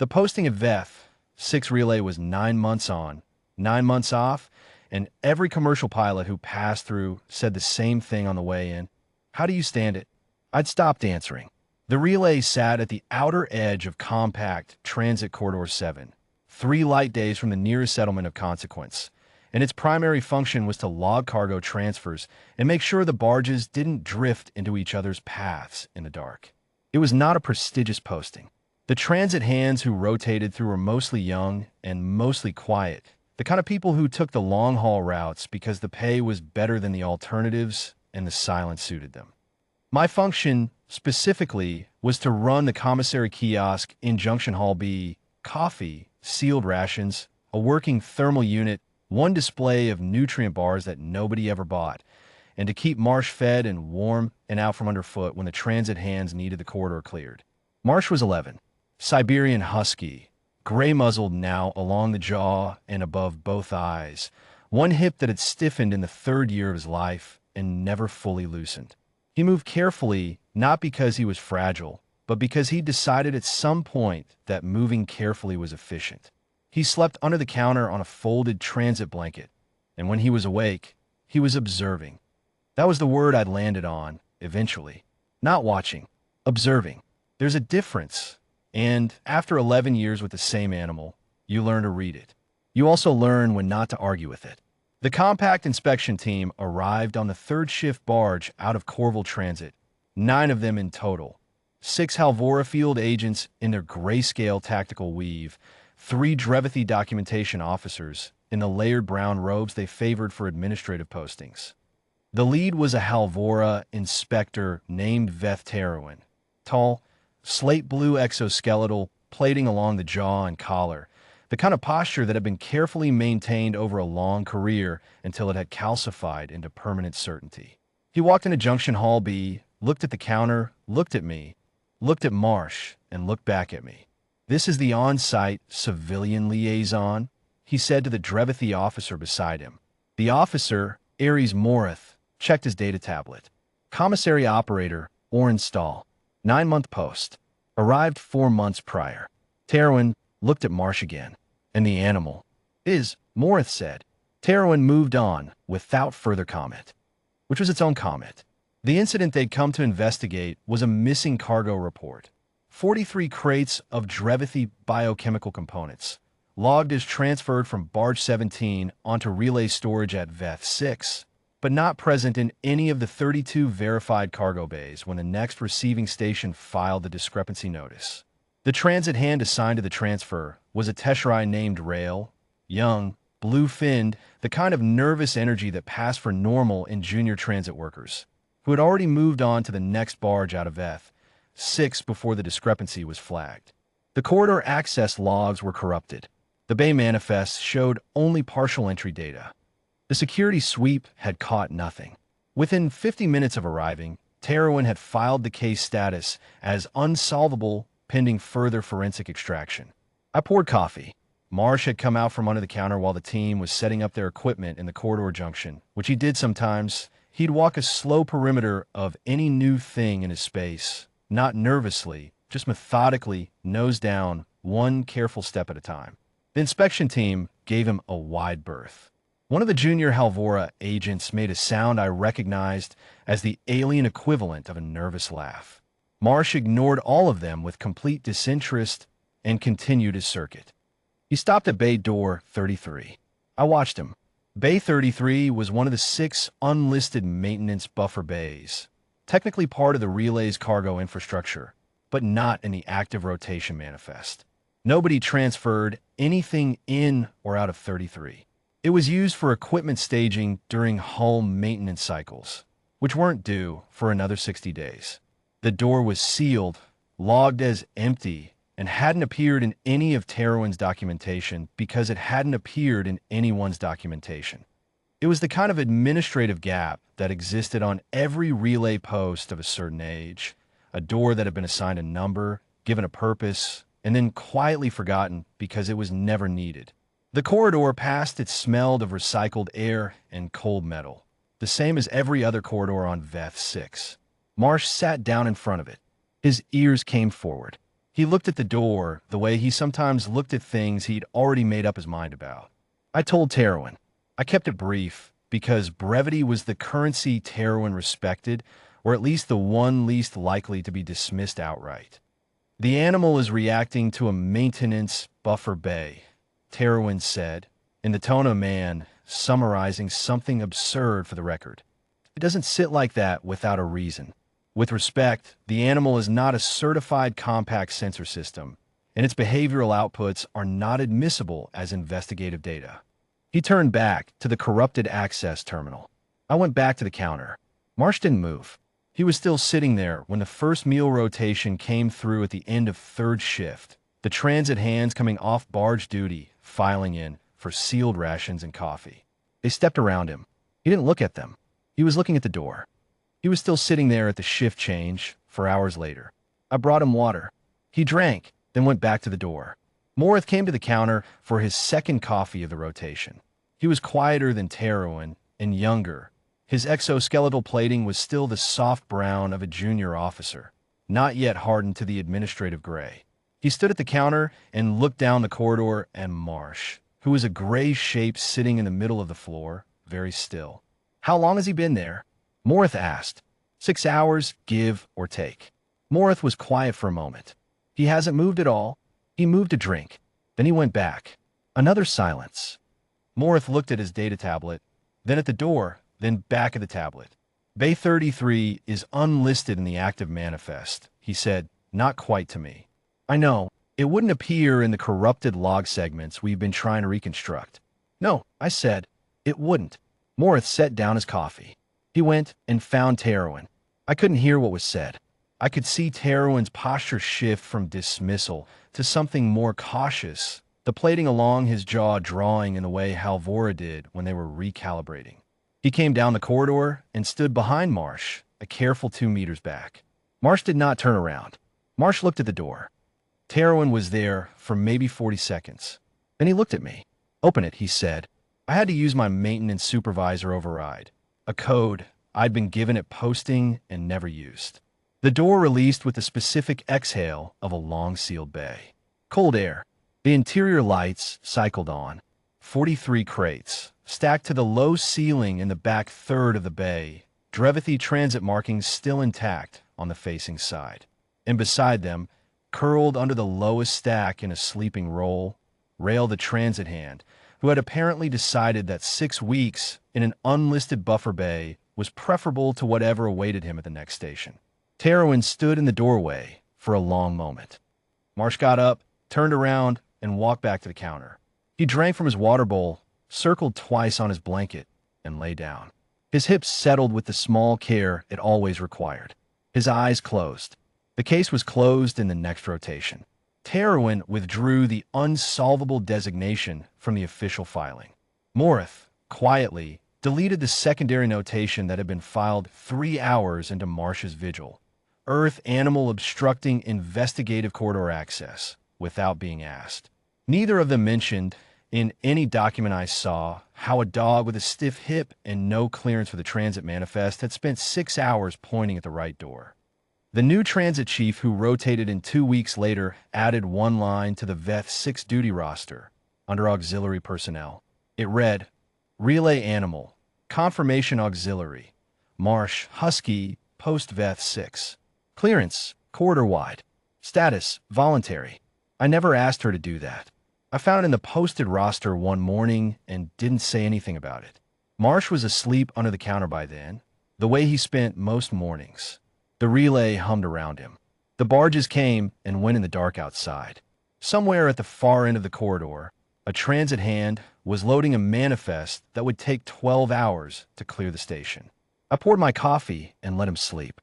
The posting of VEF 6 relay was 9 months on, 9 months off, and every commercial pilot who passed through said the same thing on the way in. How do you stand it? I'd stopped answering. The relay sat at the outer edge of compact Transit Corridor 7, 3 light days from the nearest settlement of consequence, and its primary function was to log cargo transfers and make sure the barges didn't drift into each other's paths in the dark. It was not a prestigious posting. The transit hands who rotated through were mostly young and mostly quiet, the kind of people who took the long-haul routes because the pay was better than the alternatives and the silence suited them. My function, specifically, was to run the commissary kiosk in Junction Hall B, coffee, sealed rations, a working thermal unit, one display of nutrient bars that nobody ever bought, and to keep Marsh fed and warm and out from underfoot when the transit hands needed the corridor cleared. Marsh was 11, Siberian Husky, gray-muzzled now along the jaw and above both eyes, one hip that had stiffened in the 3rd year of his life and never fully loosened. He moved carefully, not because he was fragile, but because he decided at some point that moving carefully was efficient. He slept under the counter on a folded transit blanket, and when he was awake, he was observing. That was the word I'd landed on, eventually. Not watching, observing. There's a difference, and after 11 years with the same animal, you learn to read it. You also learn when not to argue with it. The compact inspection team arrived on the 3rd shift barge out of Corville Transit, 9 of them in total. 6 Halvora field agents in their grayscale tactical weave, 3 Drevethy documentation officers in the layered brown robes they favored for administrative postings. The lead was a Halvora inspector named Veth Teruin, tall, slate blue exoskeletal, plating along the jaw and collar, the kind of posture that had been carefully maintained over a long career until it had calcified into permanent certainty. He walked into Junction Hall B, looked at the counter, looked at me, looked at Marsh, and looked back at me. "This is the on-site civilian liaison," he said to the Drevethy officer beside him. The officer, Aries Morith, checked his data tablet. Commissary operator, Oren Stahl. 9-month post. Arrived 4 months prior. Teruin looked at Marsh again. "And the animal is," Morith said. Teruin moved on without further comment, which was its own comment. The incident they'd come to investigate was a missing cargo report. 43 crates of Drevethy biochemical components, logged as transferred from Barge 17 onto relay storage at VEF 6, but not present in any of the 32 verified cargo bays when the next receiving station filed the discrepancy notice. The transit hand assigned to the transfer was a Tesserai named Rail, young, blue-finned, the kind of nervous energy that passed for normal in junior transit workers, who had already moved on to the next barge out of VEF 6 before the discrepancy was flagged. The corridor access logs were corrupted. The bay manifests showed only partial entry data. The security sweep had caught nothing. Within 50 minutes of arriving, Teruin had filed the case status as unsolvable pending further forensic extraction. I poured coffee. Marsh had come out from under the counter while the team was setting up their equipment in the corridor junction, which he did sometimes. He'd walk a slow perimeter of any new thing in his space, not nervously, just methodically, nose down, one careful step at a time. The inspection team gave him a wide berth. One of the junior Halvora agents made a sound I recognized as the alien equivalent of a nervous laugh. Marsh ignored all of them with complete disinterest and continued his circuit. He stopped at Bay Door 33. I watched him. Bay 33 was one of the 6 unlisted maintenance buffer bays, technically part of the relay's cargo infrastructure, but not in the active rotation manifest. Nobody transferred anything in or out of 33. It was used for equipment staging during hull maintenance cycles, which weren't due for another 60 days. The door was sealed, logged as empty, and hadn't appeared in any of Teruin's documentation because it hadn't appeared in anyone's documentation. It was the kind of administrative gap that existed on every relay post of a certain age, a door that had been assigned a number, given a purpose, and then quietly forgotten because it was never needed. The corridor past it smelled of recycled air and cold metal, the same as every other corridor on VEF 6. Marsh sat down in front of it. His ears came forward. He looked at the door the way he sometimes looked at things he'd already made up his mind about. I told Terwin. I kept it brief because brevity was the currency Terwin respected, or at least the one least likely to be dismissed outright. The animal is reacting to a maintenance buffer bay, Terwin said, in the tone of a man summarizing something absurd for the record. It doesn't sit like that without a reason. With respect, the animal is not a certified compact sensor system, and its behavioral outputs are not admissible as investigative data. He turned back to the corrupted access terminal. I went back to the counter. Marsh didn't move. He was still sitting there when the first meal rotation came through at the end of third shift, the transit hands coming off barge duty, filing in for sealed rations and coffee. They stepped around him. He didn't look at them. He was looking at the door. He was still sitting there at the shift change 4 hours later. I brought him water. He drank, then went back to the door. Morith came to the counter for his second coffee of the rotation. He was quieter than Terwin and younger. His exoskeletal plating was still the soft brown of a junior officer, not yet hardened to the administrative gray. He stood at the counter and looked down the corridor at Marsh, who was a gray shape sitting in the middle of the floor, very still. How long has he been there? Morith asked. 6 hours, give or take. Morith was quiet for a moment. He hasn't moved at all. He moved to drink. Then he went back. Another silence. Morith looked at his data tablet, then at the door, then back at the tablet. Bay 33 is unlisted in the active manifest, he said, not quite to me. I know, it wouldn't appear in the corrupted log segments we've been trying to reconstruct. No, I said, it wouldn't. Morith set down his coffee. He went and found Terwin. I couldn't hear what was said. I could see Terwin's posture shift from dismissal to something more cautious, the plating along his jaw drawing in the way Halvora did when they were recalibrating. He came down the corridor and stood behind Marsh, a careful 2 meters back. Marsh did not turn around. Marsh looked at the door. Terwin was there for maybe 40 seconds. Then he looked at me. Open it, he said. I had to use my maintenance supervisor override, a code I'd been given at posting and never used. The door released with the specific exhale of a long-sealed bay. Cold air. The interior lights cycled on. 43 crates, stacked to the low ceiling in the back third of the bay, Drevithi transit markings still intact on the facing side. And beside them, curled under the lowest stack in a sleeping roll, railed the transit hand, who had apparently decided that 6 weeks in an unlisted buffer bay was preferable to whatever awaited him at the next station. Terwin stood in the doorway for a long moment. Marsh got up, turned around, and walked back to the counter. He drank from his water bowl, circled twice on his blanket, and lay down. His hips settled with the small care it always required. His eyes closed. The case was closed in the next rotation. Terwin withdrew the Unsolvable designation from the official filing. Morith, quietly, deleted the secondary notation that had been filed 3 hours into Marsh's vigil. Earth animal obstructing investigative corridor access, without being asked. Neither of them mentioned, in any document I saw, how a dog with a stiff hip and no clearance for the transit manifest had spent 6 hours pointing at the right door. The new transit chief who rotated in 2 weeks later added one line to the VETH 6 duty roster under auxiliary personnel. It read, Relay Animal, Confirmation Auxiliary, Marsh, Husky, Post VETH 6. Clearance, corridor-wide. Status, voluntary. I never asked her to do that. I found it in the posted roster one morning and didn't say anything about it. Marsh was asleep under the counter by then, the way he spent most mornings. The relay hummed around him. The barges came and went in the dark outside. Somewhere at the far end of the corridor, a transit hand was loading a manifest that would take 12 hours to clear the station. I poured my coffee and let him sleep.